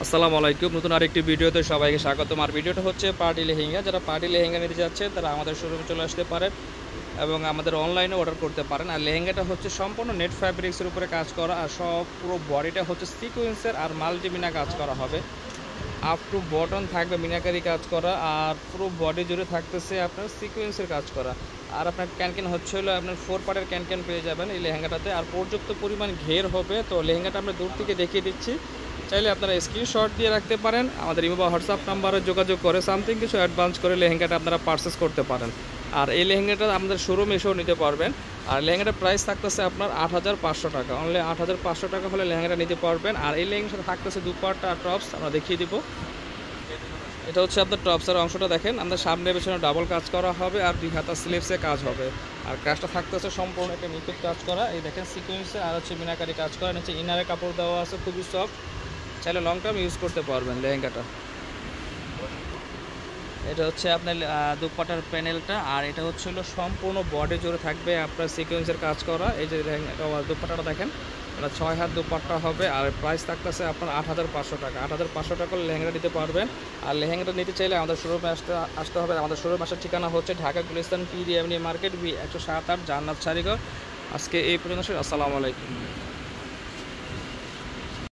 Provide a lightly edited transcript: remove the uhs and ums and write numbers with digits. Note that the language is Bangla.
আসসালামু আলাইকুম, নতুন আরেকটি ভিডিওতে সবাইকে স্বাগতম। আর ভিডিওটা হচ্ছে পার্টি লেহেঙ্গা। যারা পার্টি লেহেঙ্গা নিতে যাচ্ছে তারা আমাদের শোরুমে চলে আসতে পারেন এবং আমাদের অনলাইনে অর্ডার করতে পারেন। আর লেহেঙ্গাটা হচ্ছে সম্পূর্ণ নেট ফ্যাব্রিক্সের উপরে কাজ করা, আর সব পুরো বডিটা হচ্ছে সিকোয়েন্সের আর মাল্টিমিনা কাজ করা হবে। আপ টু বটন থাকবে মিনাকারি কাজ করা, আর পুরো বডি জুড়ে থাকতেছে আপনার সিকোয়েন্সের কাজ করা। আর আপনার ক্যানক্যান হচ্ছে হলো আপনার 4 পার্টের ক্যানক্যান পেয়ে যাবেন এই লেহেঙ্গাটাতে। আর পর্যাপ্ত পরিমাণ ঘের হবে। তো লেহেঙ্গাটা আমরা দূর থেকে দেখিয়ে দিচ্ছি, চাইলে আপনারা স্ক্রিনশট দিয়ে রাখতে পারেন। আমাদের ইমো বা হোয়াটসঅ্যাপ নাম্বারে যোগাযোগ করে সামথিং কিছু অ্যাডভান্স করে লেহেঙ্গাটা আপনারা পারচেস করতে পারেন। আর এই লেহেঙ্গাটা আমাদের শোরুমে এসেও নিতে পারবেন। আর লেহেঙ্গাটার প্রাইস থাকতেছে আপনার ৮৫০০ টাকা। অনলি ৮৫০০ টাকা হলে লেহেঙ্গাটা নিতে পারবেন। আর এই লেহেঙ্গার সাথে থাকতেছে দুপাট্টা আর টপস, আমরা দেখিয়ে দিব। এটা হচ্ছে আপনার টপসের অংশটা দেখেন, আমাদের সামনে পেছনে ডাবল কাজ করা হবে আর 2 হাতা স্লিভসে কাজ হবে। আর কাজটা থাকতেছে সম্পূর্ণ একটা নিখুঁত কাজ করা, এই দেখেন সিকোয়েন্সে আর হচ্ছে মিনাকারি কাজ করা। নিচে ইনারে কাপড় দেওয়া আছে, খুবই সফট, চাইলে লং টার্ম ইউজ করতে পারবেন লেহেঙ্গাটা। এটা হচ্ছে আপনার দুপাট্টার প্যানেলটা, আর এটা হচ্ছে হলো সম্পূর্ণ বডি জুড়ে থাকবে আপনার সিকোয়েন্সের কাজ করা। এই যে দুপাট্টাটা দেখেন, এটা 6 হাত দুপাট্টা হবে। আর প্রাইস থাকতেছে আপনার ৮৫০০ টাকা। ৮৫০০ টাকা লেহেঙ্গাটা নিতে পারবেন। আর লেহেঙ্গাটা নিতে চাইলে আমাদের শোরুমে আসতে হবে। আমাদের শোরুমে আসার ঠিকানা হচ্ছে ঢাকা গুলিস্তান পি ডি এমনি মার্কেট, বি ১০৭-৮ জান্নাত শাড়িঘর। আজকে এই পর্যন্ত, আসসালামু আলাইকুম।